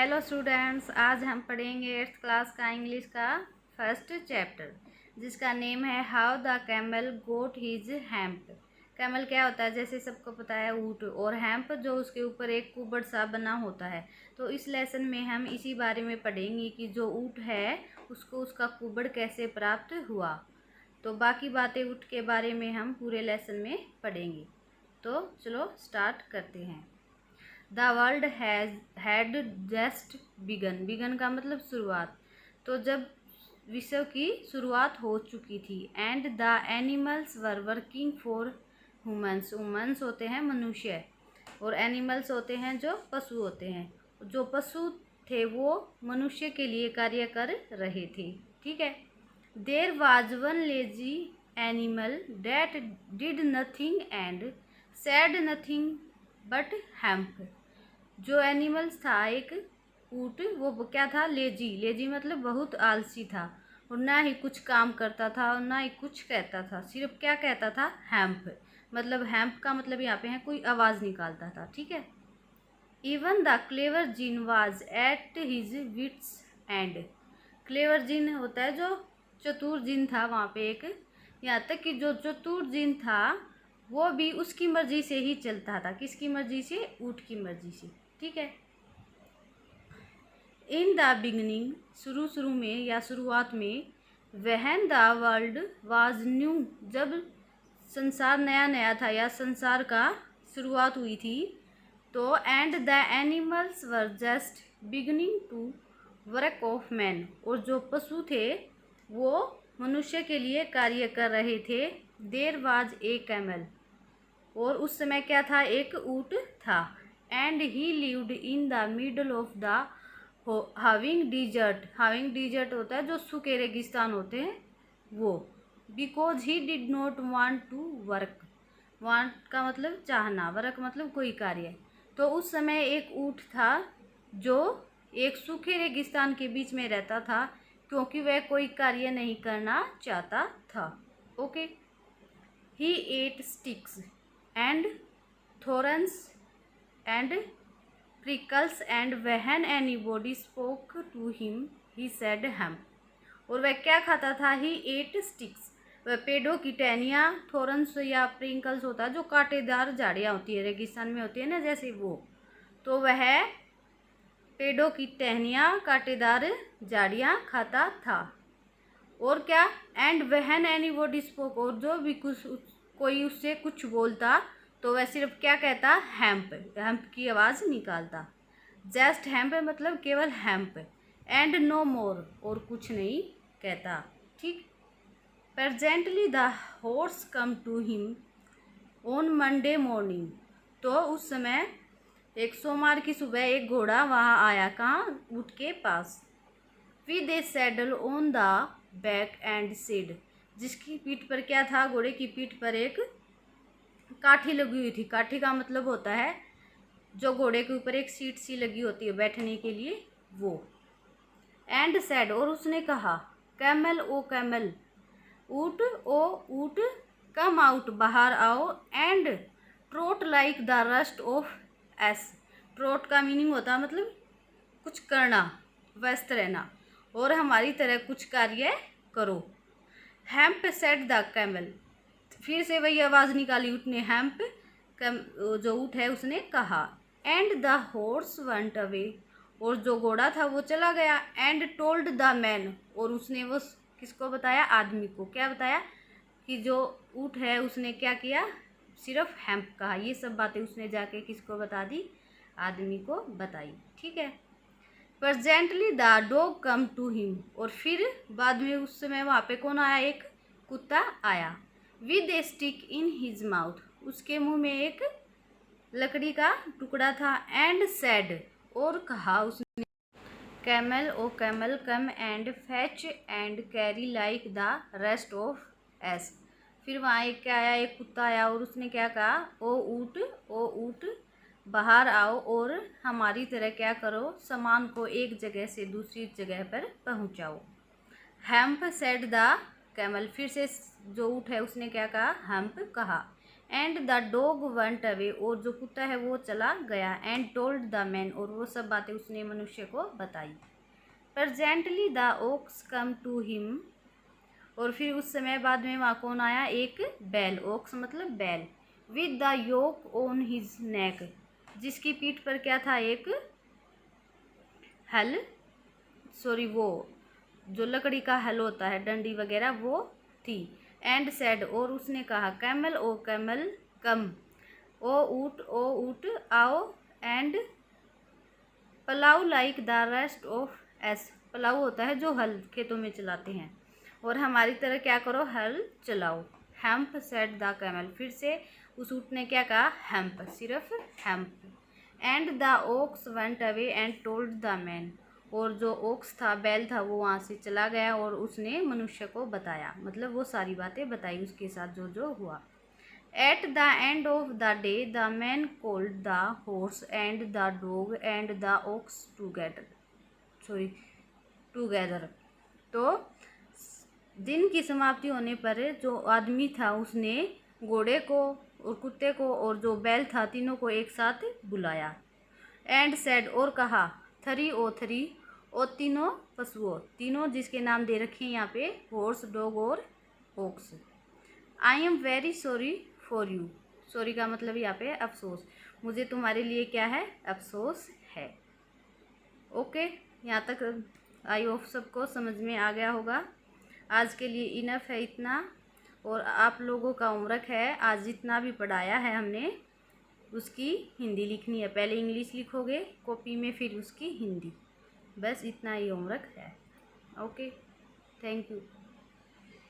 Hello students, आज हम पढ़ेंगे 8th क्लास का इंग्लिश का फर्स्ट चैप्टर जिसका नेम है how the camel got his hump. Camel क्या होता है? जैसे सबको पता है ऊँट, और हैम्प जो उसके ऊपर एक कुबड़ सा बना होता है। तो इस लेसन में हम इसी बारे में पढ़ेंगे कि जो ऊँट है उसको उसका कुबड़ कैसे प्राप्त हुआ। तो बाकी बातें ऊँट के बारे में हम पूरे लेसन में पढ़ेंगे। तो चलो स्टार्ट करते हैं। The world had just began का मतलब शुरुआत। तो जब विश्व की शुरुआत हो चुकी थी। And the animals were working for humans होते हैं मनुष्य, और एनिमल्स होते हैं जो पशु होते हैं। जो पशु थे वो मनुष्य के लिए कार्य कर रहे थे। ठीक है। There was one lazy animal that did nothing and said nothing but hump. जो एनिमल्स था एक ऊँट, वो क्या था? लेजी मतलब बहुत आलसी था, और ना ही कुछ काम करता था और ना ही कुछ कहता था। सिर्फ क्या कहता था? हैम्प। मतलब हैम्प का मतलब यहाँ पे है कोई आवाज़ निकालता था। ठीक है। Even the clever jinn was at his wits end. Clever जिन होता है जो चतुर जिन था वहाँ पे एक। यहाँ तक कि जो चतुर जिन था वो भी उसकी मर्जी से ही चलता था। किसकी मर्जी से? ऊँट की मर्जी से। ठीक है। इन द बिगनिंग, शुरू में या शुरुआत में। वहन द वर्ल्ड वाज न्यू, जब संसार नया नया था या संसार का शुरुआत हुई थी। तो and the animals were just beginning to work of man, और जो पशु थे वो मनुष्य के लिए कार्य कर रहे थे। देर वाज ए कैमल, और उस समय क्या था? एक ऊँट था। And he lived in the middle of the howling desert होता है जो सूखे रेगिस्तान होते हैं वो। Because he did not want to work. Want का मतलब चाहना, वर्क मतलब कोई कार्य। तो उस समय एक ऊँट था जो एक सूखे रेगिस्तान के बीच में रहता था, क्योंकि वह कोई कार्य नहीं करना चाहता था। Okay. He ate sticks and thorns and prickles and when anybody spoke to him he said hemp। और वह क्या खाता था? ही एट स्टिक्स, वह पेड़ों की टहनियाँ। थोरन्स या प्रिंकल्स होता है जो कांटेदार झाड़ियाँ होती है, रेगिस्तान में होती है ना, जैसे वो। तो वह पेड़ों की टहनियाँ, कांटेदार झाड़ियाँ खाता था। और क्या? एंड व्हेन एनीबॉडी स्पोक, और जो भी कुछ कोई उससे कुछ बोलता तो वह सिर्फ क्या कहता? हैम्प। हैम्प की आवाज़ निकालता। जस्ट हैम्प मतलब केवल हैम्प। एंड नो मोर, और कुछ नहीं कहता। ठीक। Presently the horse come to him on Monday morning. तो उस समय एक सोमवार की सुबह एक घोड़ा वहाँ आया। कहाँ? ऊँट के पास। With a saddle on the back and said, जिसकी पीठ पर क्या था? घोड़े की पीठ पर एक काठी लगी हुई थी। काठी का मतलब होता है जो घोड़े के ऊपर एक सीट सी लगी होती है बैठने के लिए, वो। एंड सैड, और उसने कहा, कैमल ओ कैमल, ऊँट ओ ऊँट, कम आउट, बाहर आओ। And trout like the rust of S. Trout का मीनिंग होता है मतलब कुछ करना, व्यस्त रहना, और हमारी तरह कुछ कार्य करो। हैम्प सेड द कैमल, फिर से वही आवाज़ निकाली ऊँट ने। हैम्प जो ऊँट है उसने कहा। And the horse went away, और जो घोड़ा था वो चला गया। एंड टोल्ड द मैन, और उसने वो किसको बताया? आदमी को। क्या बताया? कि जो ऊँट है उसने क्या किया? सिर्फ हैम्प कहा। ये सब बातें उसने जाके किसको बता दी? आदमी को बताई। ठीक है। Presently the dog come to him, और फिर बाद में उस समय वहाँ पे कौन आया? एक कुत्ता आया। With A stick in his mouth, उसके मुंह में एक लकड़ी का टुकड़ा था। एंड सैड, और कहा उसने, camel O camel, come and fetch and carry like the rest of us. फिर वहाँ एक क्या आया? एक कुत्ता आया, और उसने क्या कहा? ओ ऊँट, बाहर आओ और हमारी तरह क्या करो? सामान को एक जगह से दूसरी जगह पर पहुंचाओ। हैम्प सेड द कैमल, फिर से जो ऊँट है उसने क्या कहा? हैम्प कहा। And the dog went away, और जो कुत्ता है वो चला गया। एंड टोल्ड द मैन, और वो सब बातें उसने मनुष्य को बताई। Presently the ox come to him, और फिर उस समय बाद में वहाँ कौन आया? एक बैल, ओक्स मतलब बैल। With the yoke on his neck, जिसकी पीठ पर क्या था? एक हल, सॉरी वो जो लकड़ी का हल होता है, डंडी वगैरह, वो थी। एंड सेड, और उसने कहा, कैमल ओ कैमल कम, ओ ऊट आओ, and plough like the rest of S, plough होता है जो हल खेतों में चलाते हैं, और हमारी तरह क्या करो? हल चलाओ। हेम्प सेड द कैमल, फिर से उस ऊँट ने क्या कहा? हेम्प, सिर्फ hump. And the ox went away and told the man, और जो ओक्स था, बैल था, वो वहाँ से चला गया और उसने मनुष्य को बताया, मतलब वो सारी बातें बताई उसके साथ जो जो हुआ। At the end of the day the man called the horse and the dog and the ox together. तो दिन की समाप्ति होने पर जो आदमी था उसने घोड़े को और कुत्ते को और जो बैल था, तीनों को एक साथ बुलाया। एंड सेड, और कहा, थ्री ओ तीनों पशुओं, तीनों जिसके नाम दे रखे हैं यहाँ पे, हॉर्स, डॉग और ox. I am very sorry for you, sorry का मतलब यहाँ पे अफसोस, मुझे तुम्हारे लिए क्या है? अफसोस है। ओके, यहाँ तक आई होप सबको समझ में आ गया होगा। आज के लिए इनफ है इतना, और आप लोगों का होमवर्क है, आज जितना भी पढ़ाया है हमने उसकी हिंदी लिखनी है। पहले इंग्लिश लिखोगे कॉपी में, फिर उसकी हिंदी, बस इतना ही होमवर्क है। Okay, thank you.